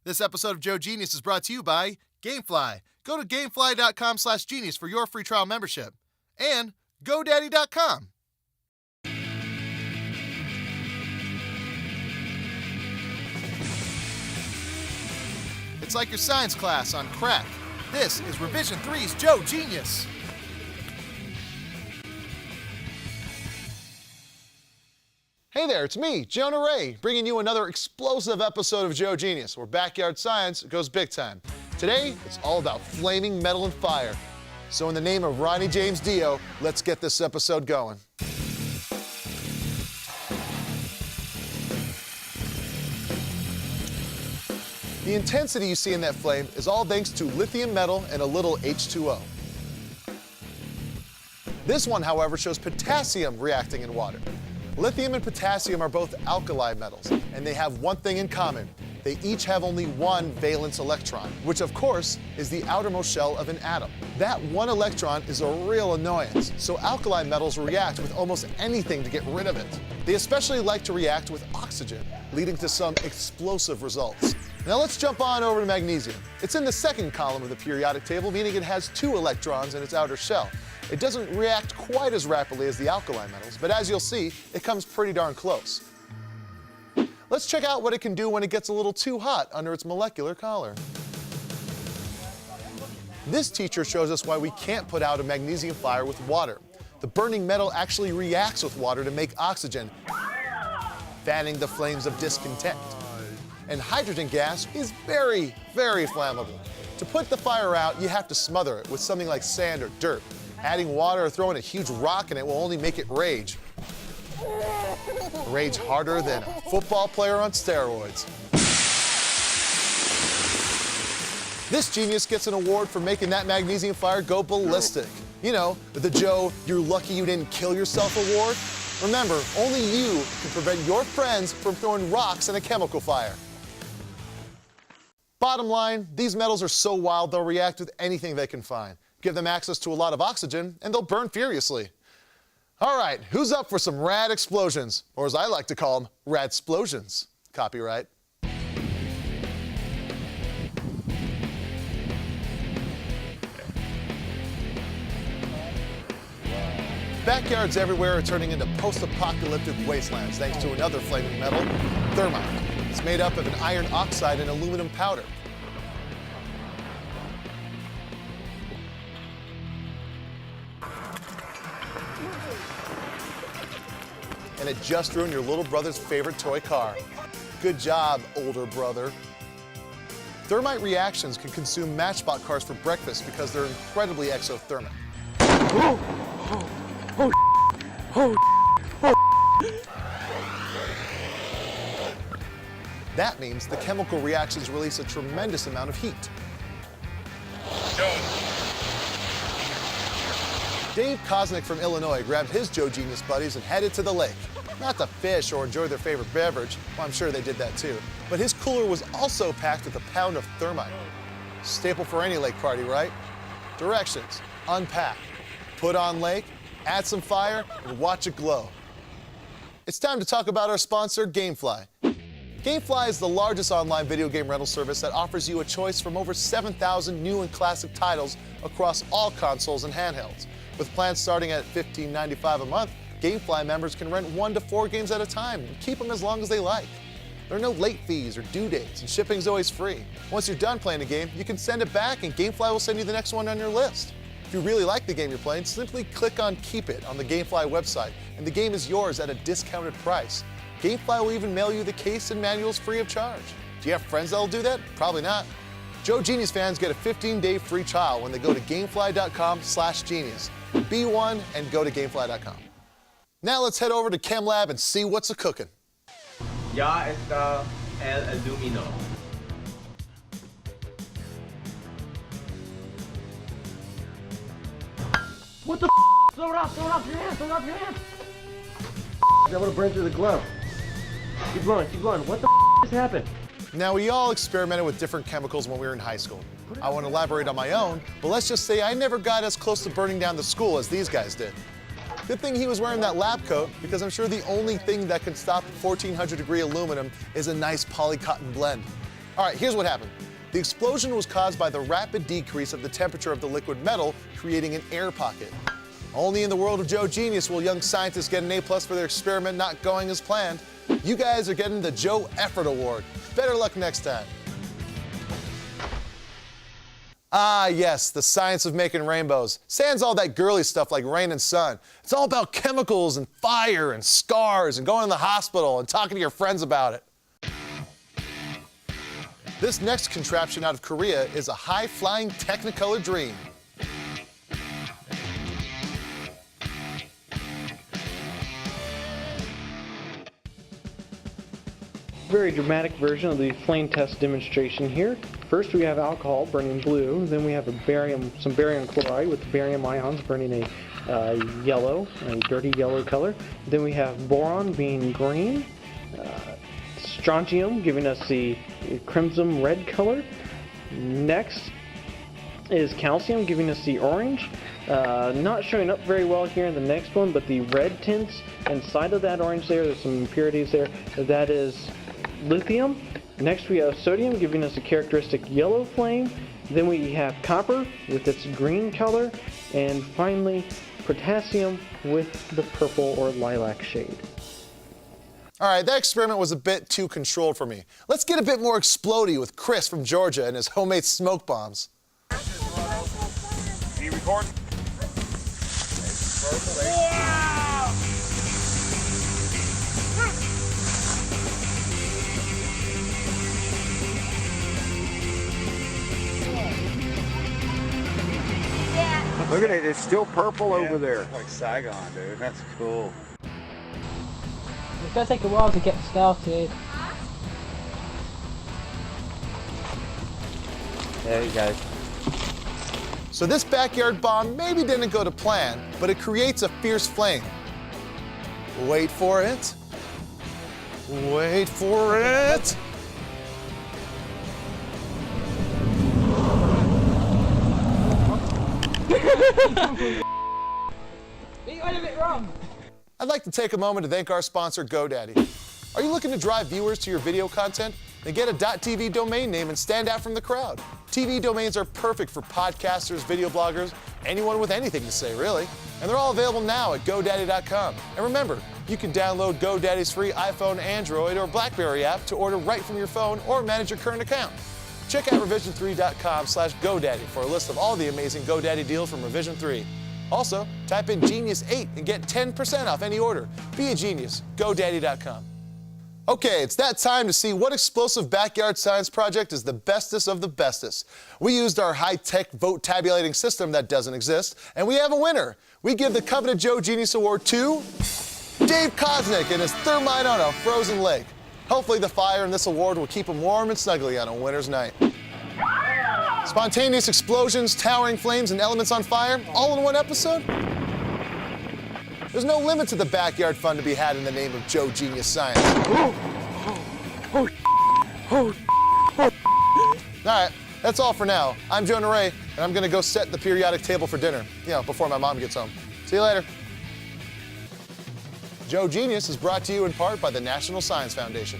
This episode of Joe Genius is brought to you by GameFly. Go to gamefly.com/genius for your free trial membership. And GoDaddy.com. It's like your science class on crack. This is Revision 3's Joe Genius. Hey there, it's me, Jonah Ray, bringing you another explosive episode of Joe Genius, where backyard science goes big time. Today, it's all about flaming metal and fire. So in the name of Ronnie James Dio, let's get this episode going. The intensity you see in that flame is all thanks to lithium metal and a little H2O. This one, however, shows potassium reacting in water. Lithium and potassium are both alkali metals, and they have one thing in common. They each have only one valence electron, which of course is the outermost shell of an atom. That one electron is a real annoyance, so alkali metals react with almost anything to get rid of it. They especially like to react with oxygen, leading to some explosive results. Now let's jump on over to magnesium. It's in the second column of the periodic table, meaning it has 2 electrons in its outer shell. It doesn't react quite as rapidly as the alkali metals, but as you'll see, it comes pretty darn close. Let's check out what it can do when it gets a little too hot under its molecular collar. This teacher shows us why we can't put out a magnesium fire with water. The burning metal actually reacts with water to make oxygen, fanning the flames of discontent. And hydrogen gas is very, very flammable. To put the fire out, you have to smother it with something like sand or dirt. Adding water or throwing a huge rock in it will only make it rage. Rage harder than a football player on steroids. This genius gets an award for making that magnesium fire go ballistic. You know, the Joe, you're lucky you didn't kill yourself award. Remember, only you can prevent your friends from throwing rocks in a chemical fire. Bottom line, these metals are so wild they'll react with anything they can find. Give them access to a lot of oxygen, and they'll burn furiously. All right, who's up for some rad explosions? Or as I like to call them, rad-splosions. Copyright. Backyards everywhere are turning into post-apocalyptic wastelands thanks to another flaming metal, thermite. It's made up of an iron oxide and aluminum powder. And it just ruined your little brother's favorite toy car. Good job, older brother. Thermite reactions can consume Matchbox cars for breakfast because they're incredibly exothermic. That means the chemical reactions release a tremendous amount of heat. Dave Kosnick from Illinois grabbed his Joe Genius buddies and headed to the lake. Not to fish or enjoy their favorite beverage, well, I'm sure they did that too, but his cooler was also packed with a pound of thermite. Staple for any lake party, right? Directions: unpack, put on lake, add some fire, and watch it glow. It's time to talk about our sponsor, GameFly. GameFly is the largest online video game rental service that offers you a choice from over 7,000 new and classic titles across all consoles and handhelds. With plans starting at $15.95 a month, GameFly members can rent 1 to 4 games at a time and keep them as long as they like. There are no late fees or due dates, and shipping's always free. Once you're done playing a game, you can send it back and GameFly will send you the next one on your list. If you really like the game you're playing, simply click on Keep It on the GameFly website, and the game is yours at a discounted price. GameFly will even mail you the case and manuals free of charge. Do you have friends that'll do that? Probably not. Joe Genius fans get a 15-day free trial when they go to gamefly.com/genius. Be one and go to gamefly.com. Now let's head over to ChemLab and see what's a-cooking. Ya está el alumino. What the f? Throw it off your hands, throw it off your hands. That would have burned through the glove. Keep blowing, keep blowing. What the just happened? Now, we all experimented with different chemicals when we were in high school. I won't elaborate on my own, but let's just say I never got as close to burning down the school as these guys did. Good thing he was wearing that lab coat, because I'm sure the only thing that can stop 1400-degree aluminum is a nice polycotton blend. All right, here's what happened. The explosion was caused by the rapid decrease of the temperature of the liquid metal, creating an air pocket. Only in the world of Joe Genius will young scientists get an A+ for their experiment not going as planned. You guys are getting the Joe Effort Award. Better luck next time. Ah, yes, the science of making rainbows. Sans all that girly stuff like rain and sun. It's all about chemicals and fire and scars and going to the hospital and talking to your friends about it. This next contraption out of Korea is a high-flying Technicolor Dream. Very dramatic version of the flame test demonstration here. First we have alcohol burning blue, then we have some barium chloride with the barium ions burning a yellow, a dirty yellow color. Then we have boron being green, strontium giving us the crimson red color. Next is calcium giving us the orange. Not showing up very well here in the next one, but the red tints inside of that orange there's some impurities there. That is lithium. Next we have sodium giving us a characteristic yellow flame. Then we have copper with its green color. And finally potassium with the purple or lilac shade. All right, that experiment was a bit too controlled for me. Let's get a bit more explodey with Chris from Georgia and his homemade smoke bombs. Can you record? Wow! Look at it, it's still purple over there. Like Saigon, dude. That's cool. It's going to take a while to get started. There you go. So this backyard bomb maybe didn't go to plan, but it creates a fierce flame. Wait for it. Wait for it. You went a bit wrong. I'd like to take a moment to thank our sponsor, GoDaddy. Are you looking to drive viewers to your video content? Then get a .tv domain name and stand out from the crowd. TV domains are perfect for podcasters, video bloggers, anyone with anything to say, really. And they're all available now at GoDaddy.com. And remember, you can download GoDaddy's free iPhone, Android, or BlackBerry app to order right from your phone or manage your current account. Check out revision3.com/GoDaddy for a list of all the amazing GoDaddy deals from Revision 3. Also, type in Genius8 and get 10% off any order. Be a genius. GoDaddy.com. Okay, it's that time to see what explosive backyard science project is the bestest of the bestest. We used our high-tech vote tabulating system that doesn't exist, and we have a winner. We give the coveted Joe Genius Award to Dave Kosnick and his thermite on a frozen lake. Hopefully the fire in this award will keep him warm and snuggly on a winter's night. Spontaneous explosions, towering flames, and elements on fire, all in one episode? There's no limit to the backyard fun to be had in the name of Joe Genius Science. All right, that's all for now. I'm Jonah Ray, and I'm gonna go set the periodic table for dinner, before my mom gets home. See you later. Joe Genius is brought to you in part by the National Science Foundation.